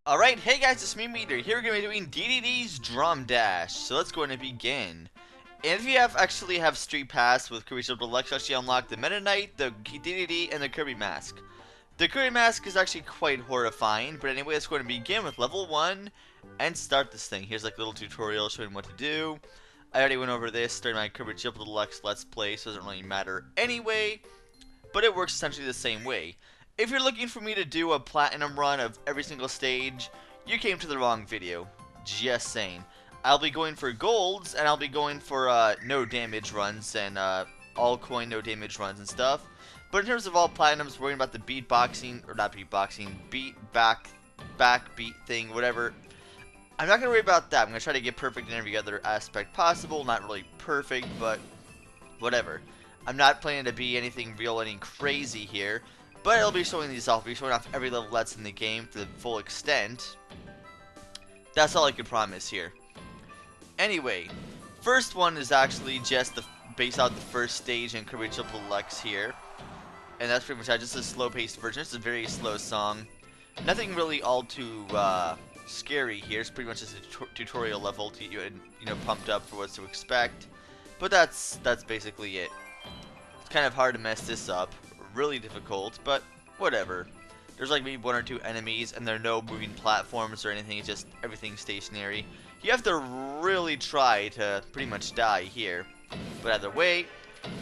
Alright, hey guys, it's me, Meter. Here we're going to be doing DeDeDe's Drum Dash. So let's go ahead and begin. And if you actually have Street Pass with Kirby Deluxe, actually unlock the Meta Knight, the DeDeD, and the Kirby Mask. The Kirby Mask is actually quite horrifying, but anyway, let's go ahead and begin with level 1 and start this thing. Here's like a little tutorial showing what to do. I already went over this during my Kirby Deluxe Let's Play, so it doesn't really matter anyway, but it works essentially the same way. If you're looking for me to do a platinum run of every single stage, you came to the wrong video. Just saying. I'll be going for golds, and I'll be going for no damage runs, and all coin no damage runs and stuff. But in terms of all platinums, worrying about the beatboxing, or not beatboxing, backbeat thing, whatever. I'm not going to worry about that. I'm going to try to get perfect in every other aspect possible. Not really perfect, but whatever. I'm not planning to be anything real, any crazy here. But I'll be showing these off. I'll be showing off every level that's in the game to the full extent. That's all I can promise here. Anyway, first one is actually just based out the first stage in Kirby Deluxe here. And that's pretty much just a slow-paced version. It's a very slow song. Nothing really all too scary here. It's pretty much just a tutorial level to get you pumped up for what to expect. But that's basically it. It's kind of hard to mess this up. Really difficult, but whatever. There's like maybe one or two enemies, and there are no moving platforms or anything. It's just everything stationary. You have to really try to pretty much die here. But either way,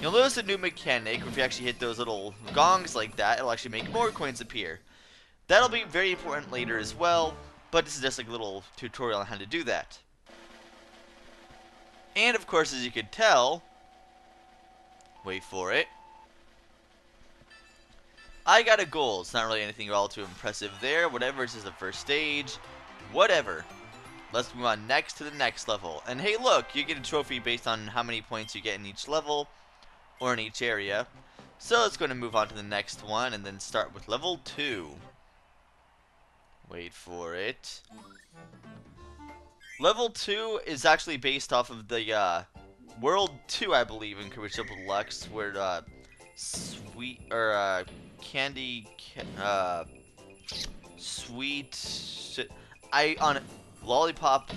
you'll notice a new mechanic. If you actually hit those little gongs like that, it'll actually make more coins appear. That'll be very important later as well, but this is just like a little tutorial on how to do that. And of course, as you could tell, wait for it, I got a goal. It's not really anything all too impressive there. Whatever, it's just the first stage. Whatever. Let's move on next to the next level. And hey, look, you get a trophy based on how many points you get in each level or in each area. So let's go and move on to the next one and then start with level 2. Wait for it. Level 2 is actually based off of the World 2, I believe, in Kirby Deluxe, where sweet or sweet on lollipop.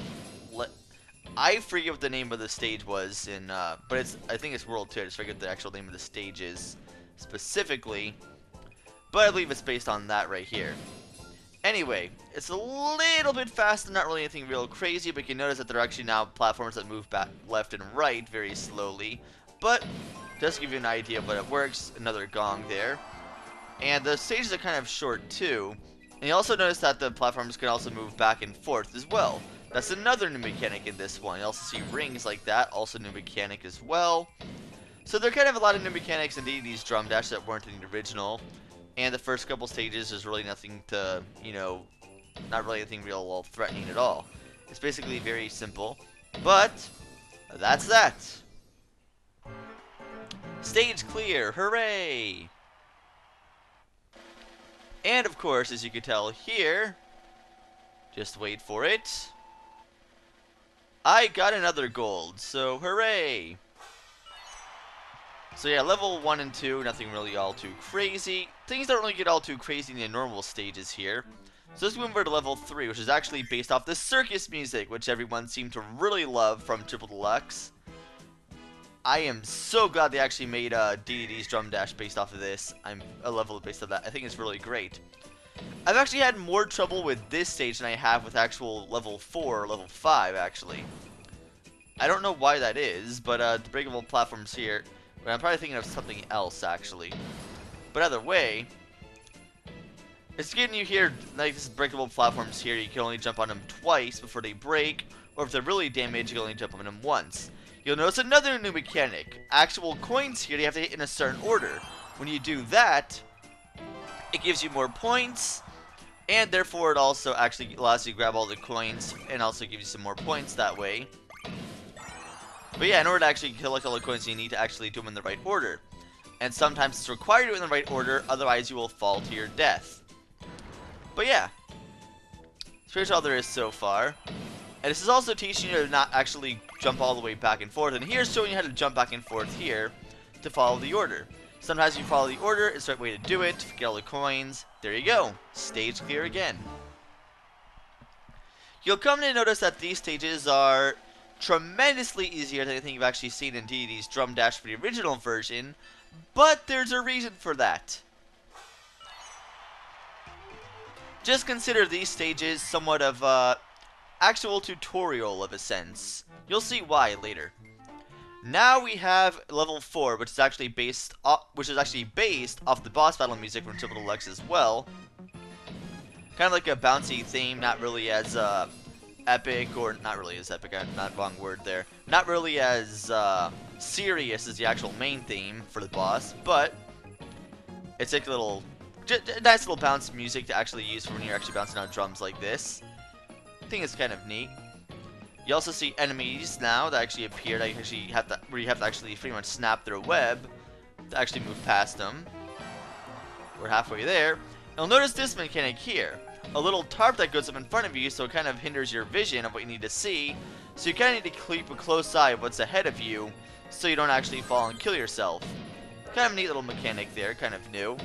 I forget what the name of the stage was in, but I think it's World 2. I just forget the actual name of the stage is specifically, but I believe it's based on that right here. Anyway, it's a little bit faster, not really anything real crazy, but you can notice that there are actually now platforms that move back left and right very slowly. But just to give you an idea of what it works, another gong there. And the stages are kind of short too. And you also notice that the platforms can also move back and forth as well. That's another new mechanic in this one. You also see rings like that, also new mechanic as well. So there are kind of a lot of new mechanics in DeDeDe's Drum Dash that weren't in the original. And the first couple stages, there's really nothing to, not really anything real threatening at all. It's basically very simple. But that's that. Stage clear, hooray! And of course, as you can tell here, just wait for it, I got another gold, so hooray! So yeah, level 1 and 2, nothing really all too crazy. Things don't really get all too crazy in the normal stages here. So let's move over to level 3, which is actually based off the circus music, which everyone seemed to really love from Triple Deluxe. I am so glad they actually made DeDeDe's Drum Dash based off of this. I'm a level based off that. I think it's really great. I've actually had more trouble with this stage than I have with actual level 4 or level 5, actually. I don't know why that is, but the breakable platforms here, but I'm probably thinking of something else, actually. But either way, it's getting you here, like this breakable platforms here, you can only jump on them twice before they break, or if they're really damaged, you can only jump on them once. You'll notice another new mechanic. Actual coins here, you have to hit in a certain order. When you do that, it gives you more points, and therefore it also actually allows you to grab all the coins, and also gives you some more points that way. But yeah, in order to actually collect all the coins, you need to actually do them in the right order. And sometimes it's required to do it in the right order, otherwise you will fall to your death. But yeah, that's pretty much all there is so far. And this is also teaching you to not actually jump all the way back and forth. And here's showing you how to jump back and forth here to follow the order. Sometimes you follow the order, it's the right way to do it, to get all the coins. There you go. Stage clear again. You'll come to notice that these stages are tremendously easier than anything you've actually seen in DeDeDe's Drum Dash for the original version, but there's a reason for that. Just consider these stages somewhat of a actual tutorial of a sense. You'll see why later. Now we have level 4, which is actually based off the boss battle music from Deluxe as well. Kind of like a bouncy theme, not really as epic, or not really as epic, not wrong word there. Not really as serious as the actual main theme for the boss, but it's like a little, nice little bounce music to actually use for when you're actually bouncing on drums like this. I think it's kind of neat. You also see enemies now that actually appear that where you have to actually pretty much snap their web to actually move past them. We're halfway there. You'll notice this mechanic here. A little tarp that goes up in front of you, so it kind of hinders your vision of what you need to see. So you kind of need to keep a close eye of what's ahead of you, so you don't actually fall and kill yourself. Kind of a neat little mechanic there, kind of new.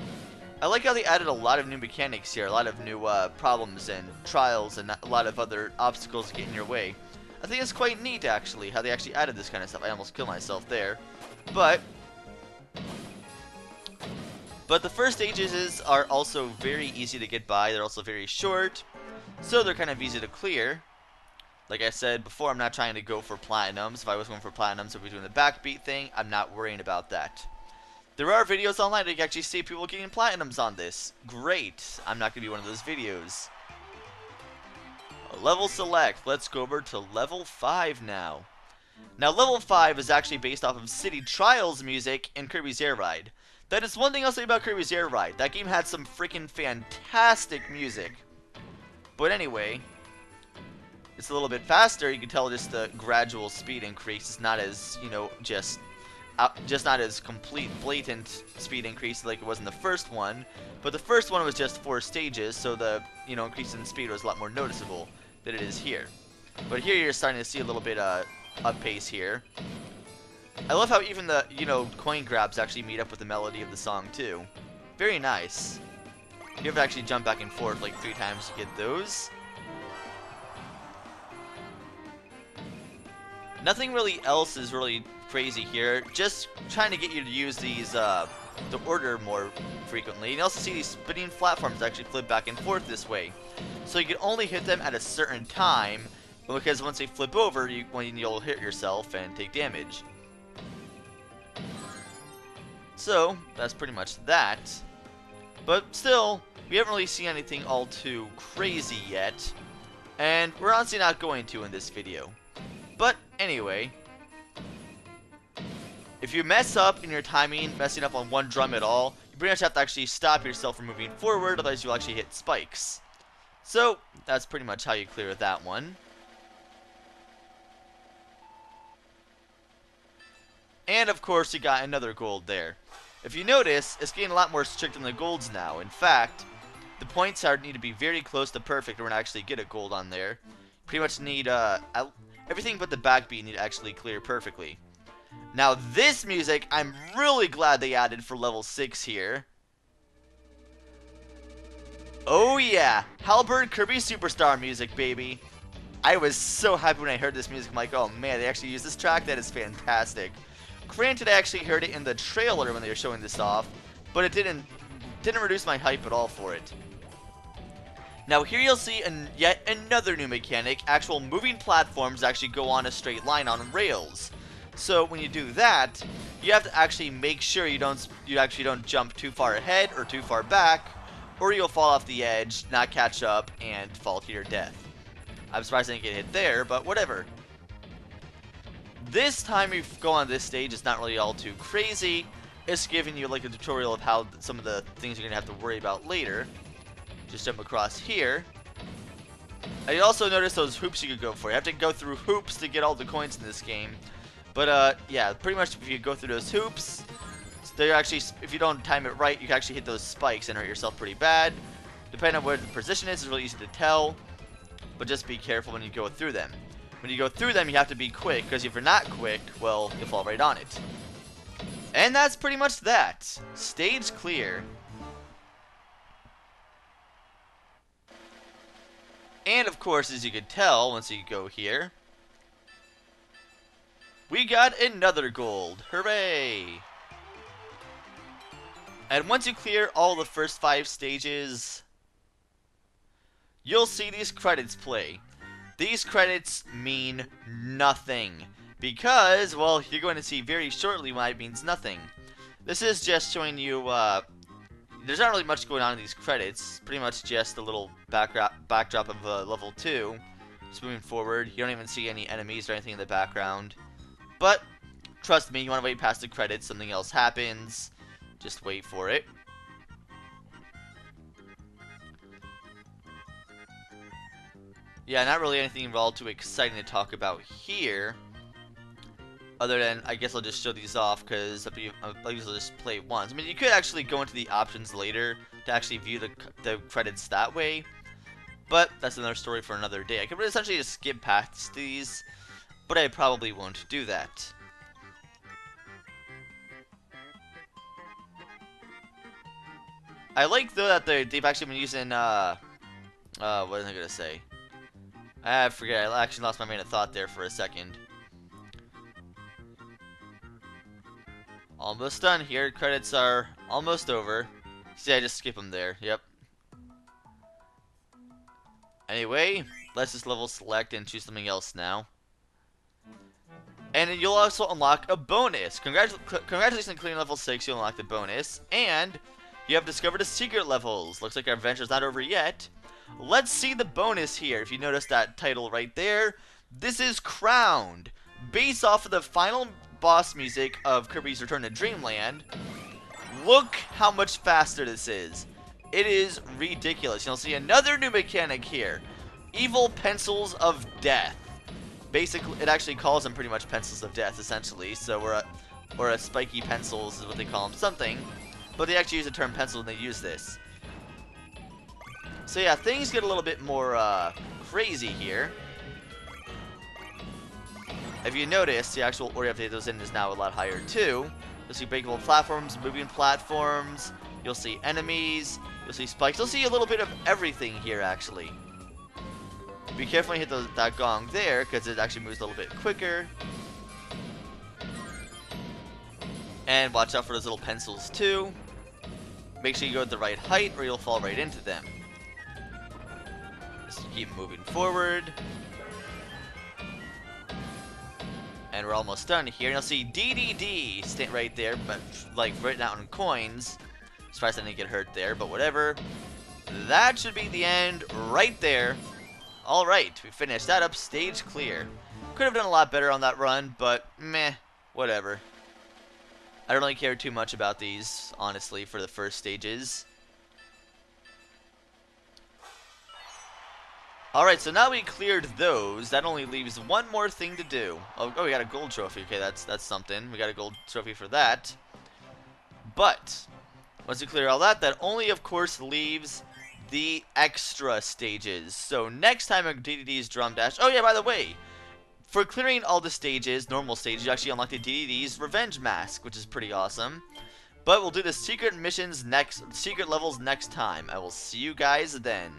I like how they added a lot of new mechanics here, a lot of new problems and trials and a lot of other obstacles to get in your way. I think it's quite neat, actually, how they actually added this kind of stuff. I almost killed myself there. But the first stages are also very easy to get by. They're also very short, so they're kind of easy to clear. Like I said before, I'm not trying to go for platinums. If I was going for platinums, I'd be doing the backbeat thing. I'm not worrying about that. There are videos online that you can actually see people getting platinums on this. Great. I'm not going to be one of those videos. Level select. Let's go over to level 5 now. Now, level 5 is actually based off of City Trials music in Kirby's Air Ride. That is one thing I'll say about Kirby's Air Ride. That game had some freaking fantastic music. But anyway, it's a little bit faster. You can tell just the gradual speed increase. It's not as, you know, just not as complete, blatant speed increase like it was in the first one. But the first one was just 4 stages, so the, you know, increase in speed was a lot more noticeable than it is here. But here you're starting to see a little bit up pace here. I love how even the, you know, coin grabs actually meet up with the melody of the song too. Very nice. You have to actually jump back and forth like 3 times to get those. Nothing really else is really crazy here. Just trying to get you to use these, the order more frequently. And you also see these spinning platforms actually flip back and forth this way. So you can only hit them at a certain time, because once they flip over, you'll hit yourself and take damage. So, that's pretty much that. But still, we haven't really seen anything all too crazy yet. And we're honestly not going to in this video. But anyway, if you mess up in your timing, messing up on one drum at all, you pretty much have to actually stop yourself from moving forward, otherwise you'll actually hit spikes. So, that's pretty much how you clear that one. And of course, you got another gold there. If you notice, it's getting a lot more strict on the golds now. In fact, the points need to be very close to perfect in order to actually get a gold on there. Pretty much need, everything but the backbeat need to actually clear perfectly. Now this music, I'm really glad they added for level 6 here. Oh yeah, Halberd Kirby Superstar music, baby. I was so happy when I heard this music. I'm like, oh man, they actually used this track? That is fantastic. Granted, I actually heard it in the trailer when they were showing this off, but it didn't reduce my hype at all for it. Now here you'll see yet another new mechanic. Actual moving platforms actually go on a straight line on rails. So when you do that, you have to actually make sure you actually don't jump too far ahead or too far back, or you'll fall off the edge, not catch up, and fall to your death. I'm surprised I didn't get hit there, but whatever. This time you go on this stage, it's not really all too crazy. It's giving you like a tutorial of how some of the things you're going to have to worry about later. Just jump across here. And you also notice those hoops you could go for. You have to go through hoops to get all the coins in this game. But yeah, pretty much if you go through those hoops, they're actually, if you don't time it right, you can actually hit those spikes and hurt yourself pretty bad. Depending on where the position is, it's really easy to tell. But just be careful when you go through them. When you go through them, you have to be quick, because if you're not quick, well, you'll fall right on it. And that's pretty much that. Stage clear. And of course, as you can tell, once you go here, we got another gold. Hooray! And once you clear all the first 5 stages, you'll see these credits play. These credits mean nothing. Because, well, you're going to see very shortly why it means nothing. This is just showing you, there's not really much going on in these credits. Pretty much just a little backdrop of level 2. Just moving forward. You don't even see any enemies or anything in the background. But, trust me, you want to wait past the credits, something else happens. Just wait for it. Yeah, not really anything all too exciting to talk about here. Other than, I guess I'll just show these off, because I'll usually just play once. I mean, you could actually go into the options later to actually view the credits that way. But, that's another story for another day. I could essentially just skip past these, but I probably won't do that. I like, though, that they've actually been using, what was I gonna say? I forget, I actually lost my main of thought there for a second. Almost done here. Credits are almost over. See, I just skip them there. Yep. Anyway, let's just level select and choose something else now. And then you'll also unlock a bonus. Congratulations on clearing level 6. You'll unlock the bonus. And you have discovered the secret levels. Looks like our adventure's not over yet. Let's see the bonus here. If you notice that title right there, this is Crowned. Based off of the final boss music of Kirby's Return to Dreamland. Look how much faster this is. It is ridiculous. You'll see another new mechanic here. Evil Pencils of Death. Basically, it actually calls them pretty much Pencils of Death, essentially. So or a spiky pencils is what they call them, something. But they actually use the term pencil when they use this. So yeah, things get a little bit more crazy here. If you notice, the actual order update those in is now a lot higher too. You'll see breakable platforms, moving platforms, you'll see enemies, you'll see spikes, you'll see a little bit of everything here actually. Be careful when you hit that gong there, because it actually moves a little bit quicker. And watch out for those little pencils too. Make sure you go at the right height or you'll fall right into them. Just keep moving forward. And we're almost done here. And you'll see DeDeDe's stand right there, but like written out in coins. Surprised I didn't get hurt there, but whatever. That should be the end right there. Alright, we finished that up. Stage clear. Could have done a lot better on that run, but meh, whatever. I don't really care too much about these, honestly, for the first stages. Alright, so now we cleared those. That only leaves one more thing to do. Oh, we got a gold trophy. Okay, that's something. We got a gold trophy for that. But, once we clear all that, that only, of course, leaves the extra stages. So, next time on DeDeDe's Drum Dash... Oh, yeah, by the way, for clearing all the stages, normal stages, you actually unlock the DeDeDe's Revenge Mask, which is pretty awesome. But we'll do the secret missions secret levels next time. I will see you guys then.